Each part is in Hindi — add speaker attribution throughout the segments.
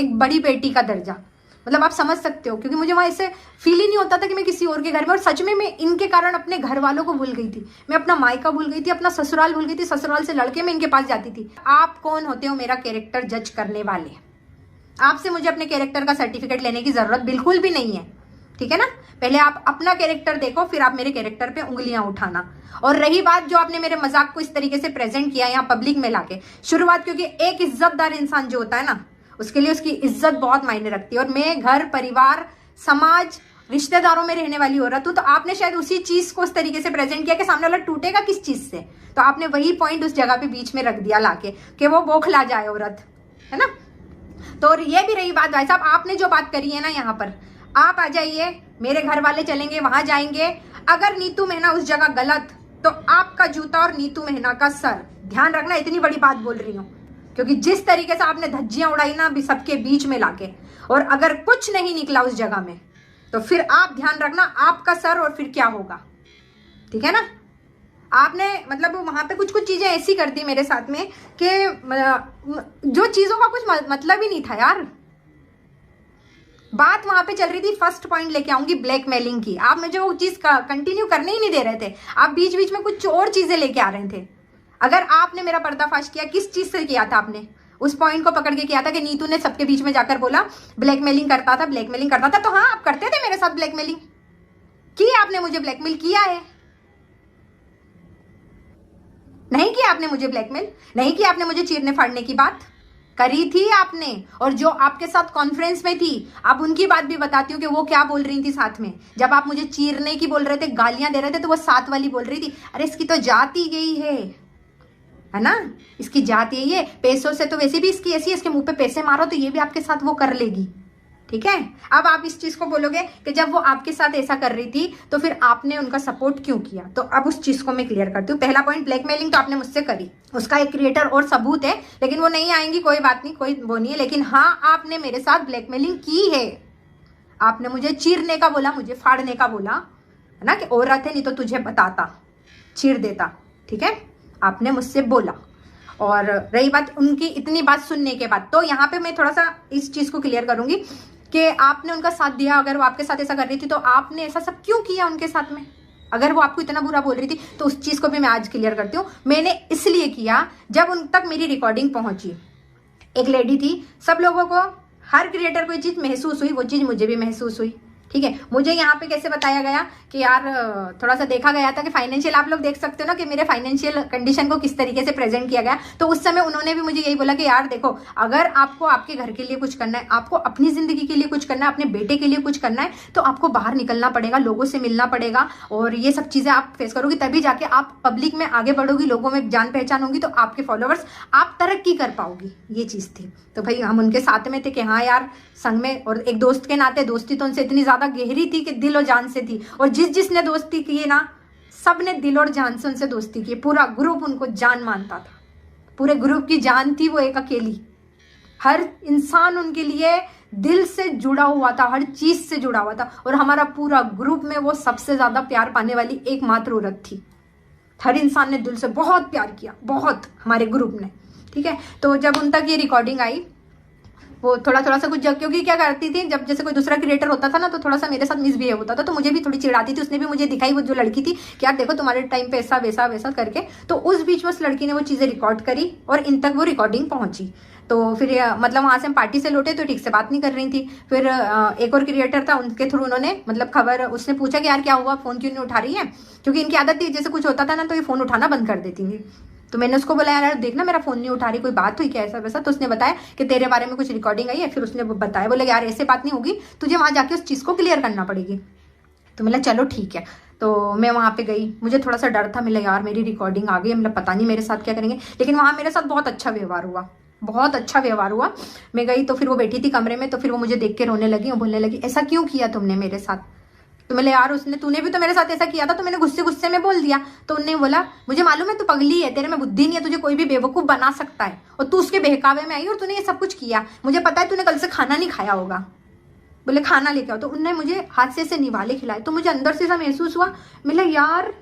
Speaker 1: एक बड़ी बेटी का दर्जा, मतलब आप समझ सकते हो, क्योंकि मुझे वहां ऐसे फील ही नहीं होता था कि मैं किसी और के घर में, और सच में मैं इनके कारण अपने घर वालों को भूल गई थी, मैं अपना मायका भूल गई थी, अपना ससुराल भूल गई थी, ससुराल से लड़के मैं इनके पास जाती थी। आप कौन होते हो मेरा कैरेक्टर जज करने वाले? आपसे मुझे अपने कैरेक्टर का सर्टिफिकेट लेने की जरूरत बिल्कुल भी नहीं है, ठीक है ना। पहले आप अपना कैरेक्टर देखो, फिर आप मेरे कैरेक्टर पे उंगलियां उठाना। और रही बात जो आपने मेरे मजाक को इस तरीके से प्रेजेंट किया यहाँ पब्लिक में लाके, शुरुआत, क्योंकि एक इज्जतदार इंसान जो होता है ना, उसके लिए उसकी इज्जत बहुत मायने रखती है। और मैं घर परिवार समाज रिश्तेदारों में रहने वाली औरत हूं, तो आपने शायद उसी चीज को उस तरीके से प्रेजेंट किया कि सामने वाला टूटेगा किस चीज से, तो आपने वही पॉइंट उस जगह पे बीच में रख दिया लाके कि वो बौखला जाए औरत, है ना। तो ये भी रही बात भाई साहब, आपने जो बात करी है ना यहाँ पर, आप आ जाइए, मेरे घर वाले चलेंगे वहां जाएंगे, अगर नीतू मेहना उस जगह गलत, तो आपका जूता और नीतू मेहना का सर। ध्यान रखना, इतनी बड़ी बात बोल रही हूँ, क्योंकि जिस तरीके से आपने धज्जियां उड़ाई ना अभी सबके बीच में लाके, और अगर कुछ नहीं निकला उस जगह में, तो फिर आप ध्यान रखना, आपका सर, और फिर क्या होगा, ठीक है ना। आपने मतलब वहां पे कुछ कुछ चीजें ऐसी कर दी मेरे साथ में कि जो चीजों का कुछ मतलब ही नहीं था यार। बात वहां पे चल रही थी, फर्स्ट पॉइंट लेके आऊंगी ब्लैकमेलिंग की, आप मुझे वो चीज कंटिन्यू करने ही नहीं दे रहे थे, आप बीच बीच में कुछ और चीजें लेके आ रहे थे। अगर आपने मेरा पर्दाफाश किया, किस चीज से किया था आपने? उस पॉइंट को पकड़ के किया था कि नीतू ने सबके बीच में जाकर बोला ब्लैकमेलिंग करता था, ब्लैकमेलिंग करता था। तो हाँ, आप करते थे मेरे साथ ब्लैकमेलिंग की, आपने मुझे ब्लैकमेल किया है, नहीं किया आपने मुझे ब्लैकमेल, नहीं किया आपने मुझे चीरने फाड़ने की बात करी थी आपने। और जो आपके साथ कॉन्फ्रेंस में थी, अब उनकी बात भी बताती हूँ कि वो क्या बोल रही थी साथ में। जब आप मुझे चीरने की बोल रहे थे, गालियां दे रहे थे, तो वो साथ वाली बोल रही थी, अरे इसकी तो जाति गई है ना, इसकी जाति यही है, पैसों से तो वैसे भी इसकी ऐसी है, इसके मुंह पे पैसे मारो तो ये भी आपके साथ वो कर लेगी, ठीक है। अब आप इस चीज को बोलोगे कि जब वो आपके साथ ऐसा कर रही थी तो फिर आपने उनका सपोर्ट क्यों किया। तो अब उस चीज को मैं क्लियर करती हूँ। पहला पॉइंट, ब्लैकमेलिंग तो आपने मुझसे करी, उसका एक क्रिएटर और सबूत है, लेकिन वो नहीं आएंगी, कोई बात नहीं, कोई वो नहीं है। लेकिन हाँ, आपने मेरे साथ ब्लैकमेलिंग की है, आपने मुझे चीरने का बोला, मुझे फाड़ने का बोला, है ना, कि औरत है नहीं तो तुझे बताता, चीर देता, ठीक है, आपने मुझसे बोला। और रही बात उनकी इतनी बात सुनने के बाद, तो यहाँ पे मैं थोड़ा सा इस चीज को क्लियर करूंगी कि आपने उनका साथ दिया, अगर वो आपके साथ ऐसा कर रही थी तो आपने ऐसा सब क्यों किया उनके साथ में। अगर वो आपको इतना बुरा बोल रही थी तो उस चीज को भी मैं आज क्लियर करती हूँ। मैंने इसलिए किया, जब उन तक मेरी रिकॉर्डिंग पहुंची, एक लेडी थी, सब लोगों को, हर क्रिएटर को ये चीज महसूस हुई, वो चीज मुझे भी महसूस हुई, ठीक है। मुझे यहाँ पे कैसे बताया गया कि यार थोड़ा सा देखा गया था कि फाइनेंशियल, आप लोग देख सकते हो ना कि मेरे फाइनेंशियल कंडीशन को किस तरीके से प्रेजेंट किया गया। तो उस समय उन्होंने भी मुझे यही बोला कि यार देखो, अगर आपको आपके घर के लिए कुछ करना है, आपको अपनी जिंदगी के लिए कुछ करना है, अपने बेटे के लिए कुछ करना है, तो आपको बाहर निकलना पड़ेगा, लोगों से मिलना पड़ेगा, और ये सब चीजें आप फेस करोगी, तभी जाके आप पब्लिक में आगे बढ़ोगी, लोगों में जान पहचान होगी, तो आपके फॉलोअर्स, आप तरक्की कर पाओगी। ये चीज थी। तो भाई हम उनके साथ में थे कि हाँ यार संग में, और एक दोस्त के नाते दोस्ती तो उनसे इतनी ज्यादा गहरी थी कि दिल और जान से थी। और जिसने दोस्ती की ना, सब ने दिल और जान से उनसे दोस्ती की, पूरा ग्रुप उनको जान मानता था, पूरे ग्रुप की जान थी वो एक अकेली। हर इंसान उनके लिए दिल से जुड़ा हुआ था, हर चीज से जुड़ा हुआ था, और हमारा पूरा ग्रुप में वो सबसे ज्यादा प्यार पाने वाली एकमात्र औरत थी। हर इंसान ने दिल से बहुत प्यार किया, बहुत, हमारे ग्रुप ने, ठीक है। तो जब उन तक ये रिकॉर्डिंग आई, वो थोड़ा थोड़ा सा कुछ, क्योंकि क्या करती थी, जब जैसे कोई दूसरा क्रिएटर होता था ना तो थोड़ा सा मेरे साथ मिसबिहेव होता था, तो मुझे भी थोड़ी चिढ़ाती थी। उसने भी मुझे दिखाई, वो जो लड़की थी, कि यार देखो तुम्हारे टाइम पे ऐसा वैसा वैसा करके। तो उस बीच में उस लड़की ने वो चीजें रिकॉर्ड करी और इन तक वो रिकॉर्डिंग पहुंची। तो फिर मतलब वहां से हम पार्टी से लौटे तो ठीक से बात नहीं कर रही थी। फिर एक और क्रिएटर था, उनके थ्रू उन्होंने मतलब खबर, उसने पूछा कि यार क्या हुआ, फोन क्यों नहीं उठा रही है, क्योंकि इनकी आदत थी जैसे कुछ होता था ना तो ये फोन उठाना बंद कर देती थी। तो मैंने उसको बोला यार देखना मेरा फोन नहीं उठा रही, कोई बात हुई क्या ऐसा वैसा। तो उसने बताया कि तेरे बारे में कुछ रिकॉर्डिंग आई है। फिर उसने बताया, बोले यार ऐसे बात नहीं होगी, तुझे वहां जाके उस चीज को क्लियर करना पड़ेगी। तो मैंने चलो ठीक है। तो मैं वहां पे गई, मुझे थोड़ा सा डर था, मिला यार मेरी रिकॉर्डिंग आ गई, मतलब पता नहीं मेरे साथ क्या करेंगे। लेकिन वहां मेरे साथ बहुत अच्छा व्यवहार हुआ, बहुत अच्छा व्यवहार हुआ। मैं गई तो फिर वो बैठी थी कमरे में, तो फिर वो मुझे देख के रोने लगी और बोलने लगी ऐसा क्यों किया तुमने मेरे साथ। तो मैंने यार तूने भी तो मेरे साथ ऐसा किया था। तो मैंने गुस्से गुस्से में बोल दिया। तो उन्होंने बोला मुझे मालूम है तू पगली है, तेरे में बुद्धि नहीं है, तुझे कोई भी बेवकूफ बना सकता है, और तू उसके बहकावे में आई और तूने ये सब कुछ किया। मुझे पता है तूने कल से खाना नहीं खाया होगा। बोले खाना लेके आओ। तो उन्होंने मुझे हाथ से निवाले खिलाए। तो मुझे अंदर से ऐसा महसूस हुआ, मिला यार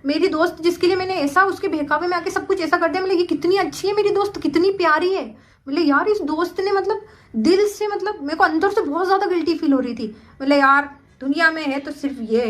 Speaker 1: मेरी दोस्त जिसके लिए मैंने ऐसा उसके बहकावे में आके सब कुछ ऐसा कर दिया, मिला ये कितनी अच्छी है मेरी दोस्त, कितनी प्यारी है। बोले यार इस दोस्त ने मतलब दिल से, मतलब मेरे को अंदर से बहुत ज्यादा गिल्टी फील हो रही थी। बोले यार दुनिया में है तो सिर्फ ये